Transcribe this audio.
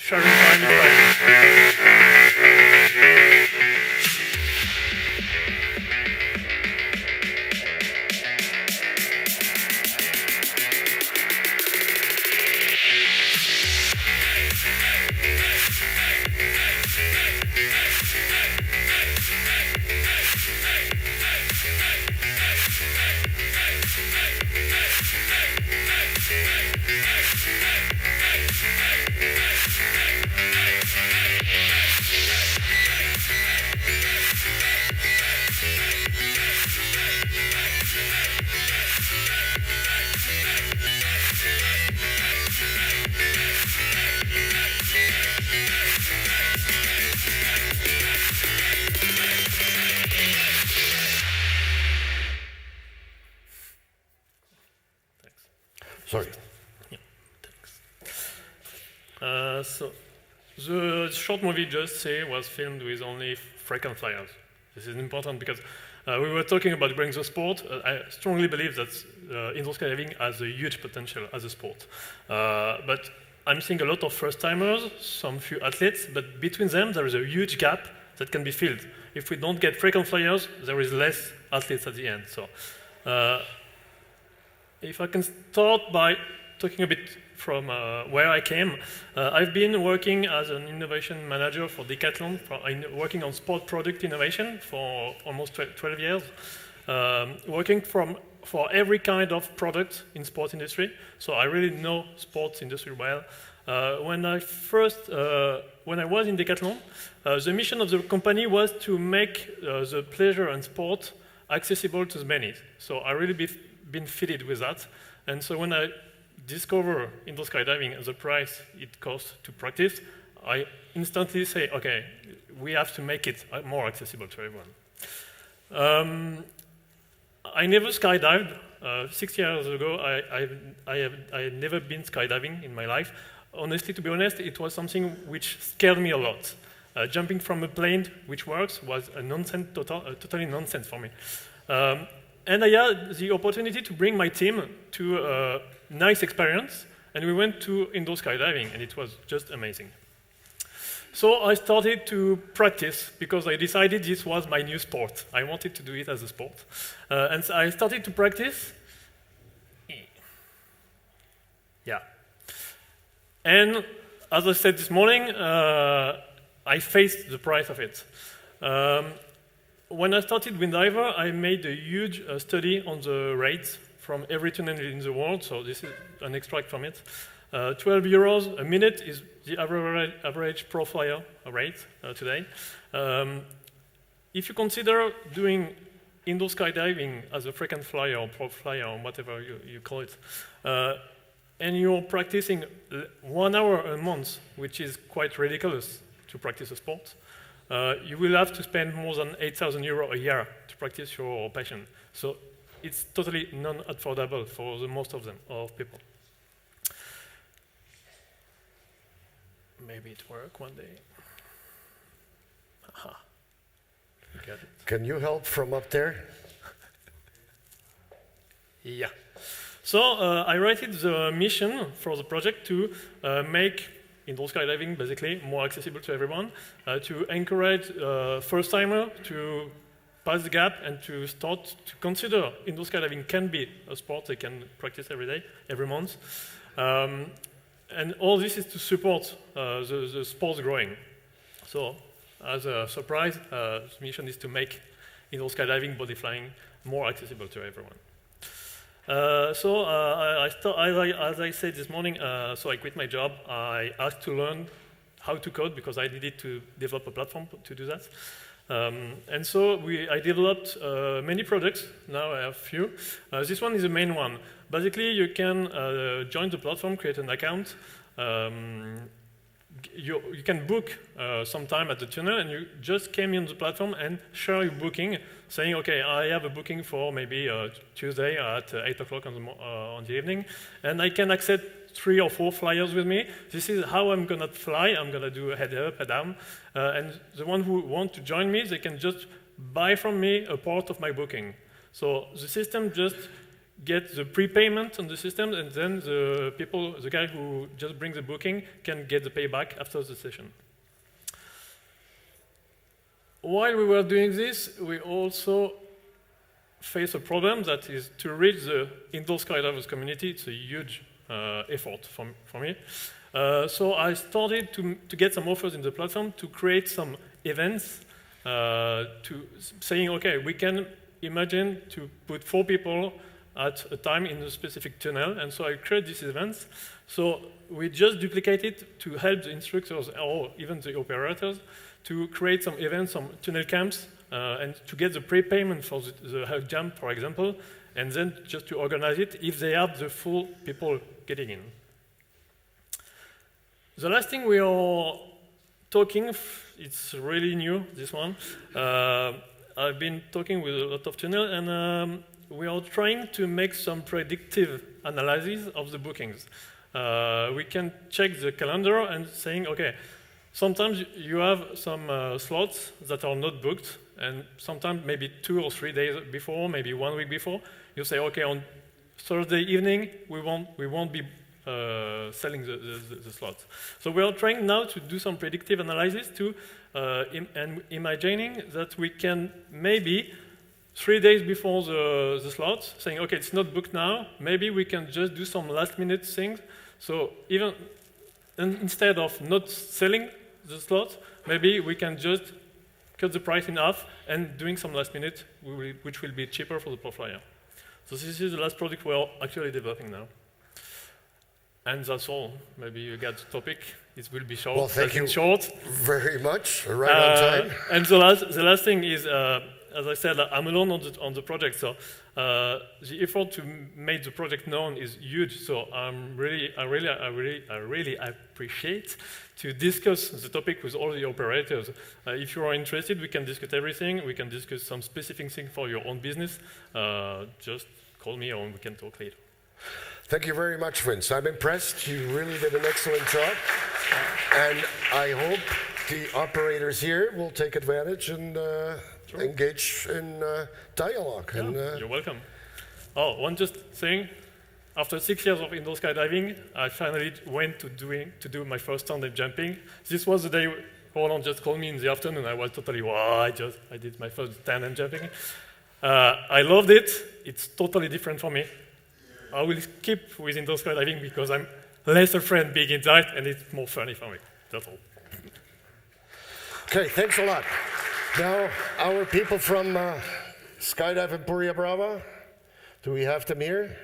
sharing time is Sorry. Yeah, thanks. So the short movie Just Say was filmed with only frequent flyers. This is important because we were talking about growing the sport. I strongly believe that indoor skydiving has a huge potential as a sport. But I'm seeing a lot of first-timers, some few athletes, but between them there is a huge gap that can be filled. If we don't get frequent flyers, there is less athletes at the end. So. If I can start by talking a bit from where I came, I've been working as an innovation manager for Decathlon, working on sport product innovation for almost 12 years, working for every kind of product in sports industry. So I really know sports industry well. When I was in Decathlon, the mission of the company was to make the pleasure and sport accessible to the many. So I really been fitted with that. And so when I discover indoor skydiving and the price it costs to practice, I instantly say, okay, we have to make it more accessible to everyone. I never skydived. 6 years ago, I had never been skydiving in my life. Honestly, to be honest, it was something which scared me a lot. Jumping from a plane, which works, was a nonsense, totally nonsense for me. And I had the opportunity to bring my team to a nice experience, and we went to indoor skydiving, and it was just amazing. So I started to practice because I decided this was my new sport. I wanted to do it as a sport. And so I started to practice. Yeah. And as I said this morning, I faced the price of it. When I started Windiver, I made a huge study on the rates from every tunnel in the world, so this is an extract from it. 12 euros a minute is the average pro flyer rate today. If you consider doing indoor skydiving as a frequent flyer or pro flyer or whatever you call it, and you're practicing 1 hour a month, which is quite ridiculous to practice a sport, you will have to spend more than 8,000 euros a year to practice your passion. So it's totally non-affordable for the most of people. Maybe it work one day. Aha. You got it. Can you help from up there? Yeah. So I rated the mission for the project to make indoor skydiving basically more accessible to everyone, to encourage first-timer to pass the gap and to start to consider indoor skydiving can be a sport they can practice every day, every month. And all this is to support the sports growing. So as a surprise, the mission is to make indoor skydiving, body flying more accessible to everyone. As I said this morning, so I quit my job. I asked to learn how to code because I needed to develop a platform to do that. And so I developed many products. Now I have few. This one is the main one. Basically, you can join the platform, create an account. You can book some time at the tunnel, and you just came in the platform and share your booking, saying, okay, I have a booking for maybe Tuesday at 8 o'clock on the evening, and I can accept 3 or 4 flyers with me. This is how I'm going to fly. I'm going to do a head up, head down, and the one who want to join me, they can just buy from me a part of my booking. So the system just get the prepayment on the system, and then the guy who just brings the booking can get the payback after the session. While we were doing this, we also face a problem that is to reach the indoor skydivers community. It's a huge effort for me. So I started to get some offers in the platform to create some events saying, okay, we can imagine to put 4 people at a time in a specific tunnel, and so I create these events. So we just duplicate it to help the instructors or even the operators to create some events, some tunnel camps, and to get the prepayment for the hug jump, for example, and then just to organize it if they have the full people getting in. The last thing we are talking, it's really new, this one. I've been talking with a lot of tunnel, and we are trying to make some predictive analysis of the bookings. We can check the calendar and saying, okay, sometimes you have some slots that are not booked, and sometimes maybe 2 or 3 days before, maybe 1 week before, you say, okay, on Thursday evening, we won't be selling the slots. So we are trying now to do some predictive analysis to and imagining that we can maybe 3 days before the slots, saying, okay, it's not booked now, maybe we can just do some last-minute things. So even instead of not selling the slots, maybe we can just cut the price in half and doing some last-minute, which will be cheaper for the flyer. So this is the last product we're actually developing now. And that's all. Maybe you got the topic. It will be short. Well, thank you short. Very much. Right on time. And the last thing is, as I said, I'm alone on the project, so the effort to make the project known is huge. So I really appreciate to discuss the topic with all the operators. If you are interested, we can discuss everything. We can discuss some specific things for your own business. Just call me, or we can talk later. Thank you very much, Vince. I'm impressed. You really did an excellent job. And I hope the operators here will take advantage and engage in dialogue. Yeah, and, you're welcome. Oh, one just thing. After 6 years of indoor skydiving, I finally went to do my first tandem jumping. This was the day Roland just called me in the afternoon. I was totally, wow, I did my first tandem jumping. I loved it. It's totally different for me. I will keep with indoor skydiving because I'm less afraid being inside and it's more funny for me. That's all. Okay, thanks a lot. Now, our people from Skydiving Puria Brava, do we have them here?